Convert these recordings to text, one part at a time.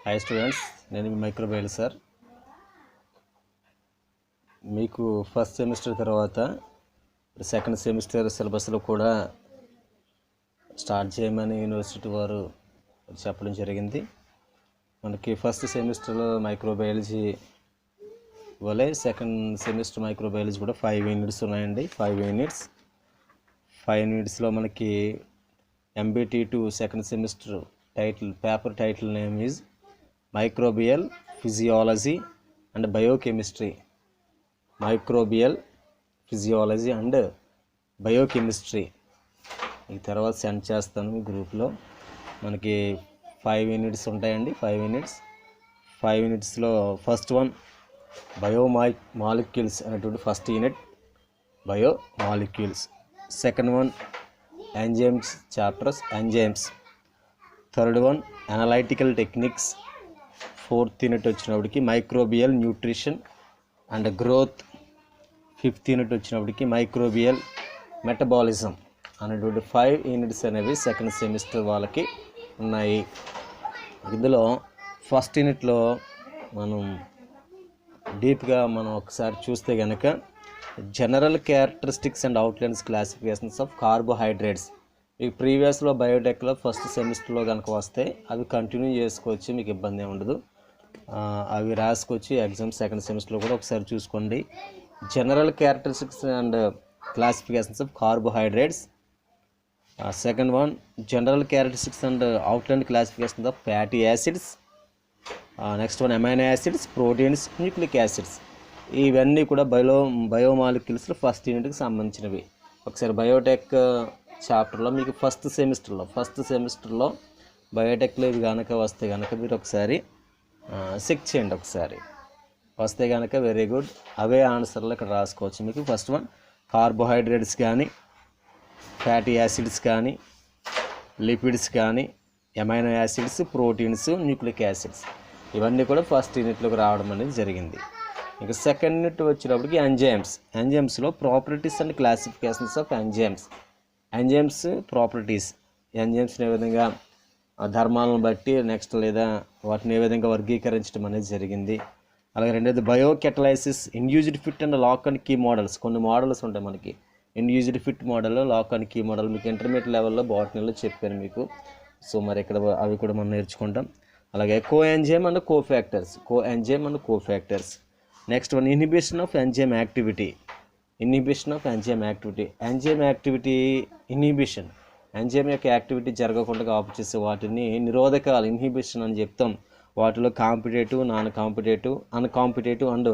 Hi students, నేను మీ microbiology sir. మీకు first semester తర్వాత సెకండ్ సెమిస్టర్ సిలబస్లో కూడా స్టార్ట్ చేయమని యూనివర్సిటీ వారు చెప్పడం జరిగింది. మనకి ఫస్ట్ సెమిస్టర్లో మైక్రోబయాలజీ వలె సెకండ్ సెమిస్టర్ మైక్రోబయాలజీ కూడా 5 యూనిట్స్ ఉన్నాయండి. 5 యూనిట్స్లో మనకి MBT2 second semester paper title name is microbial physiology and biochemistry. Microbial physiology and biochemistry ఈ తర్వాత సెండ్ చేస్తాను మీ గ్రూప్లో. మనకి 5 యూనిట్స్ ఉంటాయండి. 5 యూనిట్స్లో ఫస్ట్ వన్ బయోమాలిక్యూల్స్ అనేటువంటి first unit biomolecules. Second one enzymes chapters enzymes. Third one analytical techniques. Fourth unit వచ్చినప్పటికి microbial nutrition and growth. Fifth unit వచ్చినప్పటికి మైక్రోబియల్ మెటబాలిజం అనేటువంటి 5 యూనిట్స్ అనేవి సెకండ్ సెమిస్టర్ వాళ్ళకి ఉన్నాయి. ఇందులో ఫస్ట్ యూనిట్లో మనం డీప్గా ఒకసారి చూస్తే కనుక general characteristics and outlines classifications of carbohydrates. మీకు ప్రీవియస్లో బయోటెక్లో ఫస్ట్ సెమిస్టర్లో కనుక వస్తే అవి కంటిన్యూ చేసుకోవచ్చు, మీకు ఇబ్బంది ఉండదు. అవి రాసుకొచ్చి ఎగ్జామ్ సెకండ్ సెమిస్టర్లో కూడా ఒకసారి చూసుకోండి. General characteristics and classifications of carbohydrates. Second one general characteristics and outline classifications of fatty acids. Next one amino acids, proteins, nucleic acids. ఇవన్నీ కూడా బయోమాలిక్యూల్స్లో ఫస్ట్ యూనిట్కి సంబంధించినవి. ఒకసారి బయోటెక్ చాప్టర్లో మీకు ఫస్ట్ సెమిస్టర్లో బయోటెక్లో ఇవి కనుక వస్తే కనుక మీరు ఒకసారి చెక్ చేయండి. ఒకసారి వస్తే కనుక వెరీ గుడ్. అవే ఆన్సర్లు ఇక్కడ రాసుకోవచ్చు. మీకు ఫస్ట్ వన్ కార్బోహైడ్రేట్స్ కానీ, ఫ్యాటీ యాసిడ్స్ కానీ, లిపిడ్స్ కానీ, amino acids, proteins, nucleic acids ఇవన్నీ కూడా ఫస్ట్ యూనిట్లోకి రావడం అనేది జరిగింది. ఇంకా సెకండ్ యూనిట్ వచ్చినప్పటికి ఎంజైమ్స్లో properties and classifications of enzymes properties. ఎంజైమ్స్ని ఏ విధంగా ధర్మాలను బట్టి నెక్స్ట్ లేదా వాటిని ఏ విధంగా వర్గీకరించడం అనేది జరిగింది. అలాగే రెండోది biocatalysis, induced fit and lock and key models. కొన్ని మోడల్స్ ఉంటాయి మనకి. Induced fit model, lock and key model మీకు ఇంటర్మీడియట్ లెవెల్లో బాటనీలో చెప్పాను మీకు. సో మరి ఇక్కడ అవి కూడా మనం నేర్చుకుంటాం. అలాగే coenzyme and cofactors. Next one inhibition of enzyme activity. Enzyme activity inhibition. Enzyme యొక్క యాక్టివిటీ జరగకుండా ఆపు చేసే వాటిని నిరోధకాలు ఇన్హిబిషన్ అని చెప్తాం. వాటిలో competitive, non competitive, uncompetitive and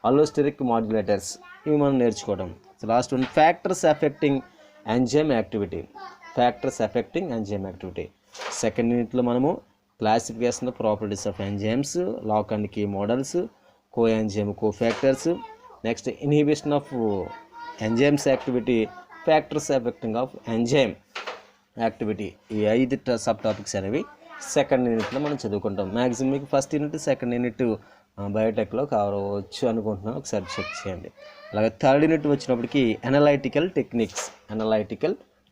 allosteric modulators ఇవి మనం నేర్చుకోవడం. Last one factors affecting enzyme activity. Second యూనిట్లో మనము classification properties of enzymes, lock and key models, coenzyme, cofactors, next inhibition of enzymes activity, factors affecting of enzyme activity. ఈ 5 sub topics అనేవి second యూనిట్లో మనం చదువుకుంటాం. మ్యాక్సిమం మీకు first unit second unit బయోటెక్లో cover అవ్వచ్చు అనుకుంటున్నాను. ఒకసారి చెక్ చేయండి. అలాగే థర్డ్ యూనిట్ వచ్చినప్పటికి అనలైటికల్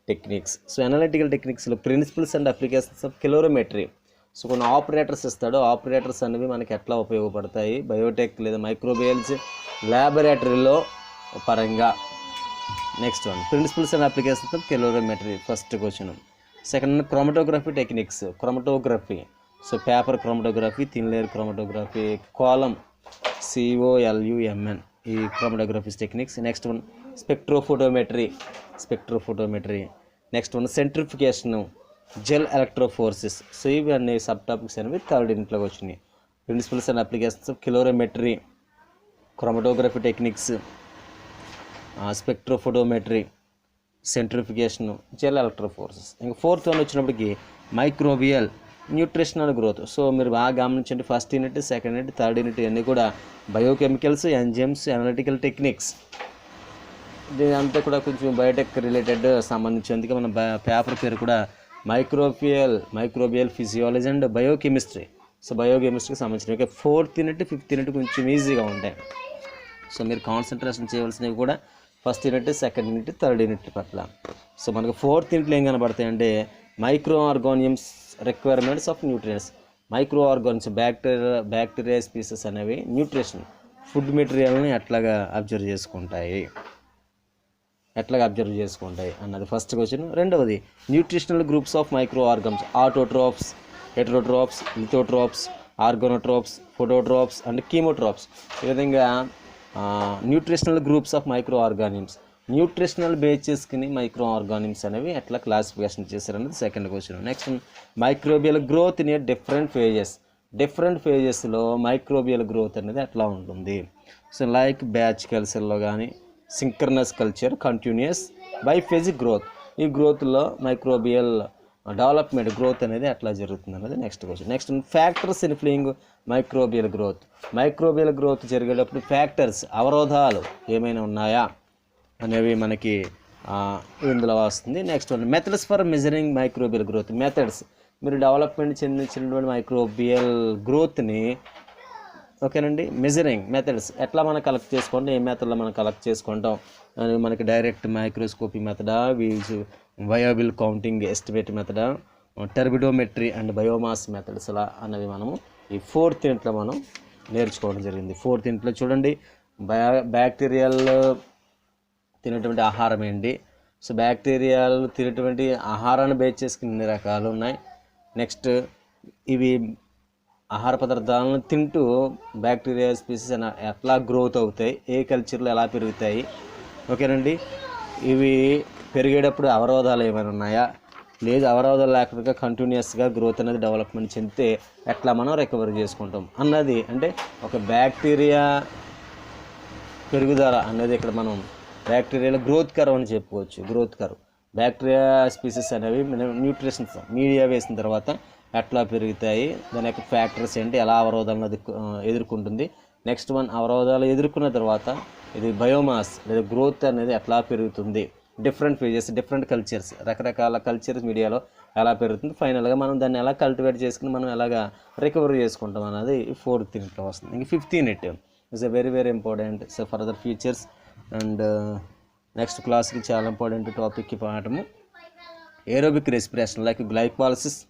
టెక్నిక్స్. సో అనలైటికల్ టెక్నిక్స్లో principles and applications of colorimetry. So కొన్ని ఆపరేటర్స్ ఇస్తాడు. ఆపరేటర్స్ అనేవి మనకి ఎట్లా ఉపయోగపడతాయి బయోటెక్ లేదా మైక్రోబయాలజీ ల్యాబొరేటరీలో పరంగా. Next one principles and applications of colorimetry first question. Second chromatography techniques. So paper chromatography, thin layer chromatography, column COLUMN ఈ chromatographies techniques. Next one spectrophotometry. Next one centrifugation, gel electrophoresis. So ఇవి అన్ని sub topics అనేవి third యూనిట్లోకి వచ్చినాయి. Principles and applications of colorimetry, chromatography techniques, spectrophotometry, centrifugation, gel electrophoresis. ఇంకా fourth one వచ్చినప్పటికి microbial nutrition and growth. So మీరు బాగా గమనించండి, first unit, second unit, third unit అన్నీ కూడా బయోకెమికల్స్, ఎంజైమ్స్, అనలిటికల్ టెక్నిక్స్. దీని అంతా కూడా కొంచెం బయోటెక్ రిలేటెడ్ సంబంధించేందుకు మన పేపర్ పేరు కూడా microbial physiology and biochemistry. So బయోకెమిస్ట్రీకి సంబంధించిన ఫోర్త్ యూనిట్, ఫిఫ్త్ యూనిట్ కొంచెం ఈజీగా ఉంటాయి. సో మీరు కాన్సన్ట్రేషన్ చేయవలసినవి కూడా first unit, second unit, third unit పట్ల. సో మనకు ఫోర్త్ యూనిట్లో ఏం కనబడతాయి అంటే micro organisms requirements of nutrients. Micro organism bacteria species అనేవి న్యూట్రిషన్ ఫుడ్ మెటీరియల్ని ఎట్లాగా అబ్జర్వ్ చేసుకుంటాయి అన్నది ఫస్ట్ క్వశ్చన్. రెండవది nutritional groups of micro organs autotrophs, heterotrophs, lithotrophs, organotrophs, phototrophs and chemotrophs. ఈ విధంగా nutritional groups of micro organisms nutritional base చేసుకుని micro organisms అనేవి ఎట్లా క్లాసిఫికేషన్ చేశారనేది second question. Next microbial growth in different ఫేజెస్లో microbial growth అనేది ఎట్లా ఉంటుంది. సో లైక్ బ్యాచ్ కల్చర్లో కానీ synchronous culture, continuous biphasic growth. ఈ గ్రోత్లో మైక్రోబియల్ డెవలప్మెంట్ గ్రోత్ అనేది ఎట్లా జరుగుతుంది అనేది next question. Next factors influencing microbial growth జరిగేటప్పుడు ఫ్యాక్టర్స్ అవరోధాలు ఏమైనా ఉన్నాయా అనేవి మనకి ఇందులో వస్తుంది. Next one methods for measuring microbial growth. Methods మీరు డెవలప్మెంట్ చెందించినటువంటి మైక్రోబియల్ గ్రోత్ని ఓకేనండి మెజరింగ్ మెథడ్స్ ఎట్లా మనం కలెక్ట్ చేసుకుంటాం, ఏ మెథడ్లో మనం కలెక్ట్ చేసుకుంటాం అని మనకి డైరెక్ట్ మైక్రోస్కోపీ మెథడా, వయబుల్ కౌంటింగ్ ఎస్టిమేట్ మెథడా, టర్బిడోమెట్రీ అండ్ బయోమాస్ మెథడ్స్ అలా అన్నవి మనము ఈ 4th యూనిట్లో మనం నేర్చుకోవడం జరిగింది. 4th యూనిట్లో చూడండి బ్యాక్టీరియాల్ తినేటువంటి ఆహారం ఏంటి. సో బ్యాక్టీరియాలు తినేటువంటి ఆహారాన్ని బేస్ చేసుకుని ఎన్ని రకాలు ఉన్నాయి. నెక్స్ట్ ఇవి ఆహార పదార్థాలను తింటూ బ్యాక్టీరియా స్పీసీస్ ఎట్లా గ్రోత్ అవుతాయి, ఏ కల్చర్లో ఎలా పెరుగుతాయి, ఓకేనండి. ఇవి పెరిగేటప్పుడు అవరోధాలు ఏమైనా ఉన్నాయా, లేదు అవరోధాలు లేకపోతే కంటిన్యూస్గా గ్రోత్ అనేది డెవలప్మెంట్ చెందితే ఎట్లా మనం రికవరీ చేసుకుంటాం అన్నది, అంటే ఒక బ్యాక్టీరియా పెరుగుదల అనేది ఇక్కడ మనం బ్యాక్టీరియాలో గ్రోత్ కర్వ్ అని చెప్పుకోవచ్చు. గ్రోత్ కర్వ్ బ్యాక్టీరియా స్పీసీస్ అనేవి న్యూట్రిషన్స్ మీడియా వేసిన తర్వాత ఎట్లా పెరుగుతాయి, దాని యొక్క ఫ్యాక్టర్స్ ఏంటి, ఎలా అవరోధాలను ఎదుర్కొంటుంది. నెక్స్ట్ వన్ అవరోధాలు ఎదుర్కొన్న తర్వాత ఇది బయోమాస్ లేదా గ్రోత్ అనేది ఎట్లా పెరుగుతుంది, డిఫరెంట్ ఫేజెస్ డిఫరెంట్ కల్చర్స్ రకరకాల కల్చర్స్ మీడియాలో ఎలా పెరుగుతుంది, ఫైనల్గా మనం దాన్ని ఎలా కల్టివేట్ చేసుకుని మనం ఎలాగా రికవరీ చేసుకుంటాం అన్నది 4th యూనిట్లో వస్తుంది. ఇంక 5th unit is a very important so further features and next క్లాస్కి చాలా ఇంపార్టెంట్ టాపిక్ పాఠము aerobic respiration like glycolysis,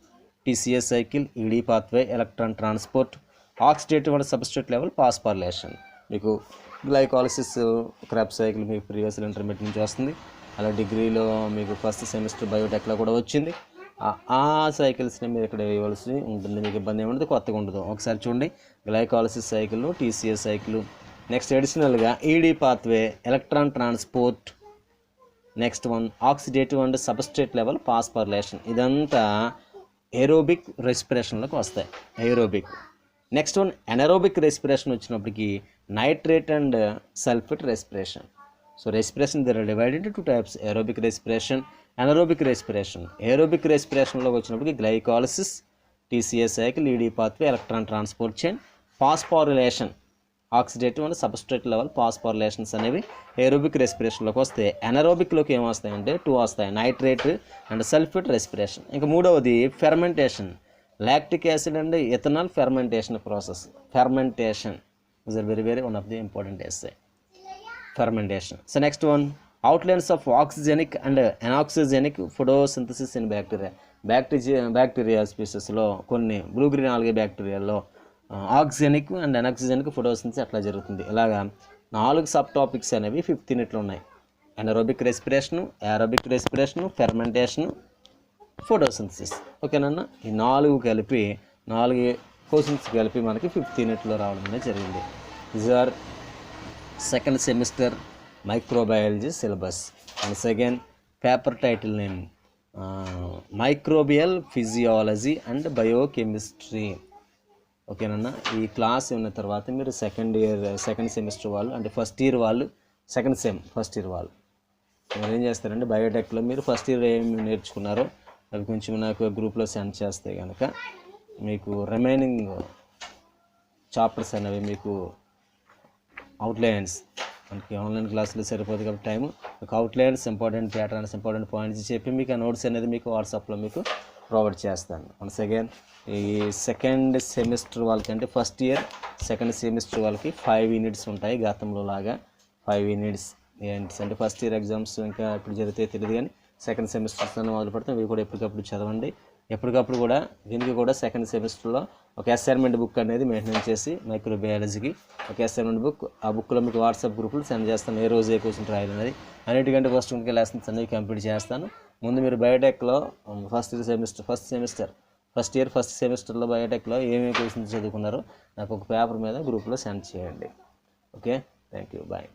TCA cycle, ED pathway, electron transport, oxidative and substrate level phosphorylation. మీకు గ్లైకాలిసిస్ క్రాబ్ సైకిల్ మీకు previous intermediate నుంచి వస్తుంది, అలా డిగ్రీలో మీకు ఫస్ట్ సెమిస్టర్ బయోటెక్లో కూడా వచ్చింది. ఆ సైకిల్స్ని మీరు ఇక్కడ వేయవలసి ఉంటుంది, మీకు ఇబ్బంది ఏముంటుంది, కొత్తగా ఉండదు. ఒకసారి చూడండి glycolysis cycle, TCA cycle. Next అడిషనల్గా ED pathway, electron transport, next one oxidative and substrate level phosphorylation. ఇదంతా ఏరోబిక్ రెస్పిరేషన్లోకి వస్తాయి. Aerobic. Next one anaerobic respiration వచ్చినప్పటికీ nitrate and sulphate respiration. So respiration there are divided into 2 types, aerobic respiration, anaerobic respiration. Aerobic రెస్పిరేషన్లోకి వచ్చినప్పటికీ glycolysis, TCA cycle, ED pathway, electron transport chain, phosphorylation, oxidative and substrate level phosphorylations అనేవి aerobic రెస్పిరేషన్లోకి వస్తాయి. ఎనరోబిక్లోకి ఏమొస్తాయంటే 2 వస్తాయి, nitrate and sulphate respiration. ఇంకా మూడవది fermentation, lactic acid and ethanol fermentation process. Fermentation is very one of the important ఎస్ఐ fermentation. So next one outlines of oxygenic and anoxygenic photosynthesis in bacteria స్పీసెస్లో కొన్ని blue green algae బ్యాక్టీరియాల్లో oxygenic and anoxygenic photosynthesis ఎట్లా జరుగుతుంది. ఇలాగా 4 sub topics అనేవి 5th యూనిట్లో ఉన్నాయి. Anaerobic respiration, aerobic respiration, fermentation, photosynthesis. ఓకేనన్నా, ఈ 4 కలిపి 4 క్వశ్చన్స్ కలిపి మనకి 5th యూనిట్లో రావడం అనేది జరిగింది. These are second semester microbiology syllabus. And second paper title name microbial physiology and biochemistry. ఓకేనన్నా, ఈ క్లాస్ ఉన్న తర్వాత మీరు సెకండ్ సెమిస్టర్ వాళ్ళు అంటే ఫస్ట్ ఇయర్ వాళ్ళు, ఫస్ట్ ఇయర్ వాళ్ళు మీరు ఏం చేస్తారంటే బయోటెక్లో మీరు ఫస్ట్ ఇయర్ ఏమి నేర్చుకున్నారో అవి కొంచెం నాకు గ్రూప్లో సెండ్ చేస్తే కనుక మీకు రిమైనింగ్ చాప్టర్స్ అనేవి మీకు అవుట్లైన్స్, మనకి ఆన్లైన్ క్లాసులు సరిపోదు కాబట్టి టైము, మీకు outlines important patterns important points చెప్పి మీకు ఆ నోట్స్ అనేది మీకు వాట్సాప్లో మీకు ప్రొవైడ్ చేస్తాను. వన్స్ అగైన్ ఈ సెకండ్ సెమిస్టర్ వాళ్ళకి అంటే ఫస్ట్ ఇయర్ సెకండ్ సెమిస్టర్ వాళ్ళకి 5 యూనిట్స్ ఉంటాయి. గతంలో లాగా 5 యూనిట్స్ అంటే ఫస్ట్ ఇయర్ ఎగ్జామ్స్ ఇంకా ఇప్పుడు జరిగితే తెలియదు, కానీ సెకండ్ సెమిస్టర్స్ మొదలు పెడతాం. ఇవి కూడా ఎప్పటికప్పుడు చదవండి. ఎప్పటికప్పుడు కూడా దీనికి కూడా సెకండ్ సెమిస్టర్లో ఒక అసైన్మెంట్ బుక్ అనేది మెయింటైన్ చేసి మైక్రోబయాలజీకి ఒక అసైన్మెంట్ బుక్, ఆ బుక్లో మీకు వాట్సాప్ గ్రూపులు సెండ్ చేస్తాను, ఏ రోజు ఏ క్వశ్చన్ రాయాలి అనేది. అన్నిటికంటే ఫస్ట్ ఇంకా లెసన్స్ అనేవి కంప్లీట్ చేస్తాను. ముందు మీరు బయోటెక్లో ఫస్ట్ ఇయర్ ఫస్ట్ సెమిస్టర్లో బయోటెక్లో ఏమేమి క్వశ్చన్స్ చదువుకున్నారో నాకు ఒక పేపర్ మీద గ్రూప్లో సెండ్ చేయండి. Okay, thank you, bye.